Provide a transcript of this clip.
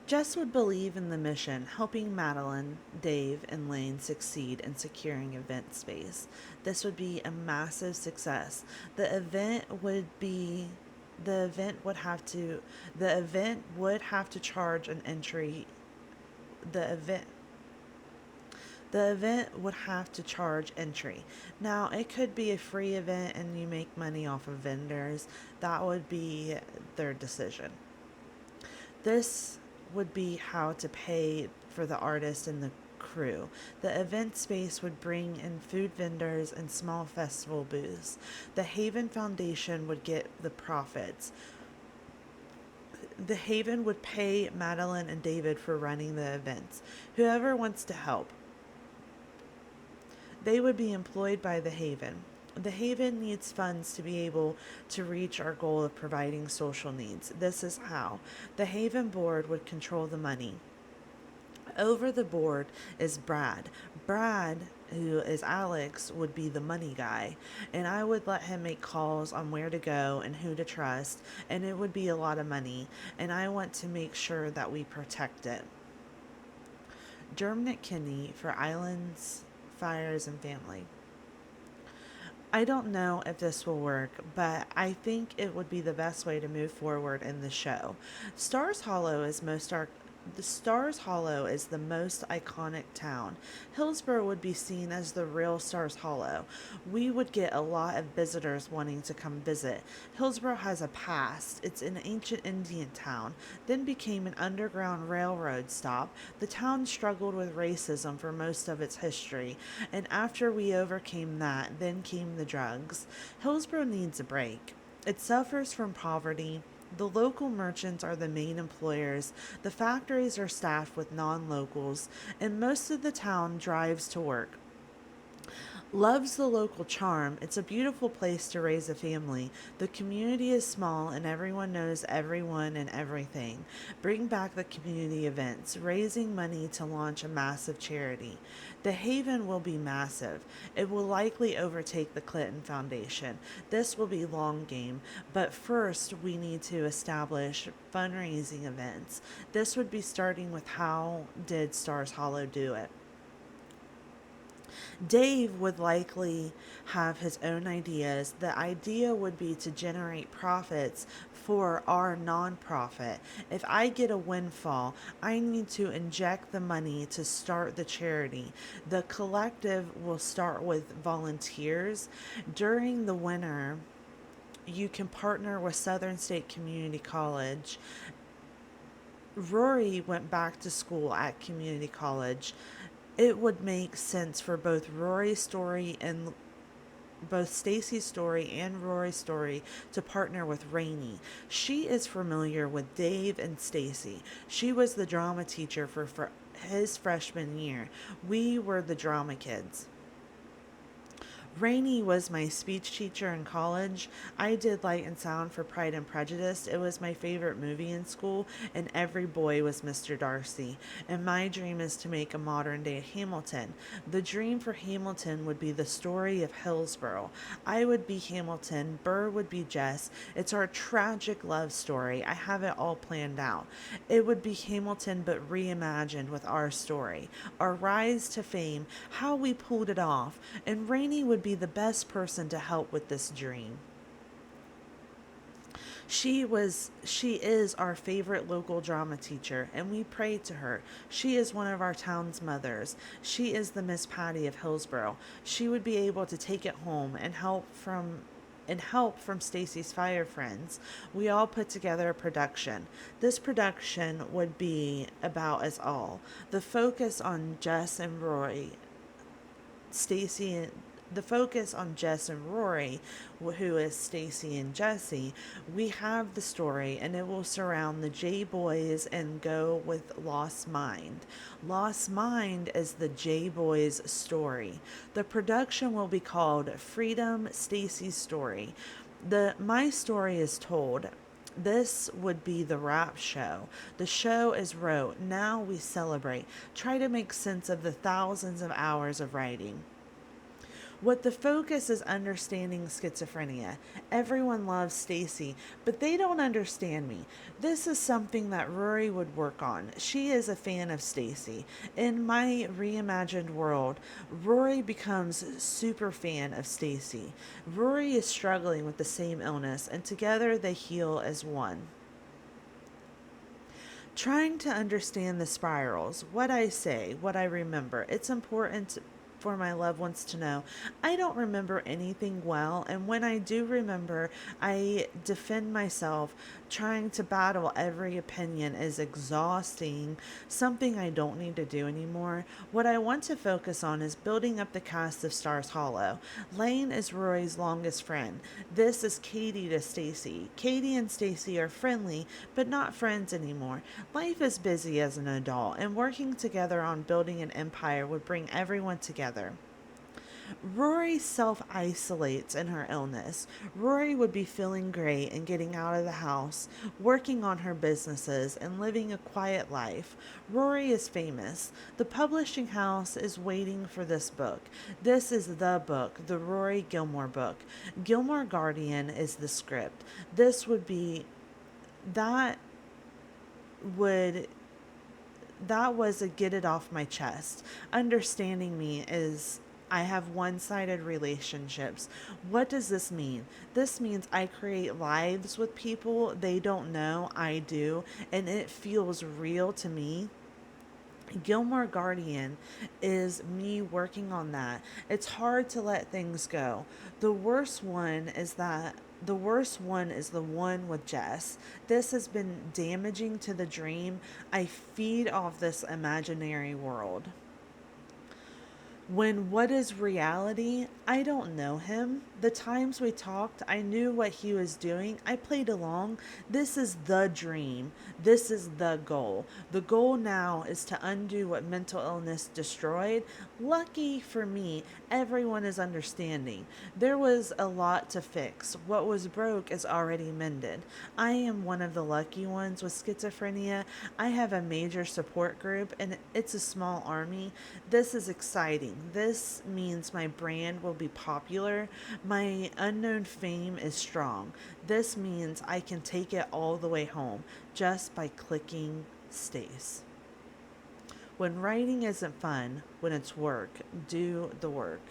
Jess would believe in the mission, helping Madeline, Dave, and Lane succeed in securing event space. This would be a massive success. The event would be the event would have to the event would have to charge an entry the event the event would have to charge entry. Now, it could be a free event and you make money off of vendors. That would be their decision. This would be how to pay for the artist and the crew. The event space would bring in food vendors and small festival booths. The Haven Foundation would get the profits. The Haven would pay Madeline and David for running the events. Whoever wants to help, they would be employed by the Haven. The Haven needs funds to be able to reach our goal of providing social needs. This is how. The Haven board would control the money. Over the board is Brad. Brad, who is Alex, would be the money guy, and I would let him make calls on where to go and who to trust, and it would be a lot of money, and I want to make sure that we protect it. Dermot Kinney for Islands, Fires, and Family. I don't know if this will work, but I think it would be the best way to move forward in the show. Stars Hollow is most ar- the Stars Hollow is the most iconic town. Hillsborough would be seen as the real Stars Hollow. We would get a lot of visitors wanting to come visit. Hillsborough has a past. It's an ancient Indian town, then became an underground railroad stop. The town struggled with racism for most of its history, and after we overcame that, then came the drugs. Hillsborough needs a break. It suffers from poverty. The local merchants are the main employers. The factories are staffed with non locals, and most of the town drives to work. Loves the local charm. It's a beautiful place to raise a family. The community is small and everyone knows everyone and everything. Bring back the community events, raising money to launch a massive charity. The Haven will be massive. It will likely overtake the Clinton Foundation. This will be long game, but first we need to establish fundraising events. This would be starting with how did Stars Hollow do it? Dave would likely have his own ideas. The idea would be to generate profits for our nonprofit. If I get a windfall, I need to inject the money to start the charity. The collective will start with volunteers. During the winter, you can partner with Southern State Community College. Rory went back to school at community college. It would make sense for both Stacy's story and Rory's story to partner with Rainey. She is familiar with Dave and Stacy. She was the drama teacher for his freshman year. We were the drama kids. Rainey was my speech teacher in college. I did light and sound for Pride and Prejudice. It was my favorite movie in school, and every boy was Mr. Darcy. And my dream is to make a modern day Hamilton. The dream for Hamilton would be the story of Hillsborough. I would be Hamilton, Burr would be Jess. It's our tragic love story. I have it all planned out. It would be Hamilton but reimagined with our story, our rise to fame, how we pulled it off, and Rainey would be the best person to help with this dream. She is our favorite local drama teacher and we pray to her. She is one of our town's mothers. She is the Miss Patty of Hillsborough. She would be able to take it home and help from Stacy's fire friends. We all put together a production. This production would be about us all. The focus on Jess and Roy Stacy the focus on Jess and Rory, who is Stacy and Jesse, we have the story and it will surround the J Boys and go with Lost Mind. Lost Mind is the J Boys story. The production will be called Freedom Stacy's Story. The My Story is Told. This would be the rap show. The show is wrote. Now we celebrate. Try to make sense of the thousands of hours of writing. What the focus is understanding schizophrenia. Everyone loves Stacy, but they don't understand me. This is something that Rory would work on. She is a fan of Stacy. In my reimagined world, Rory becomes super fan of Stacy. Rory is struggling with the same illness, and together they heal as one. Trying to understand the spirals, what I say, what I remember. It's important for my loved ones to know I don't remember anything well, and when I do remember, I defend myself. Trying to battle every opinion is exhausting, something I don't need to do anymore. What I want to focus on is building up the cast of Stars Hollow. Lane is Rory's longest friend. This is Katie to Stacy. Katie and Stacy are friendly, but not friends anymore. Life is busy as an adult, and working together on building an empire would bring everyone together. Rory self isolates in her illness. Rory would be feeling great and getting out of the house, working on her businesses, and living a quiet life. Rory is famous. The publishing house is waiting for this book. This is the book, the Rory Gilmore book. Gilmore Guardian is the script. This would be that would that was a get it off my chest. Understanding me is I have one sided relationships. What does this mean? This means I create lives with people they don't know I do, and it feels real to me. Gilmore Guardian is me working on that. It's hard to let things go. The worst one is that the worst one is the one with Jess. This has been damaging to the dream. I feed off this imaginary world. When what is reality, I don't know him. The times we talked, I knew what he was doing. I played along. This is the dream. This is the goal. The goal now is to undo what mental illness destroyed. Lucky for me, everyone is understanding. There was a lot to fix. What was broke is already mended. I am one of the lucky ones with schizophrenia. I have a major support group, and it's a small army. This is exciting. This means my brand will be popular. My unknown fame is strong. This means I can take it all the way home just by clicking Stace. When writing isn't fun, when it's work, do the work.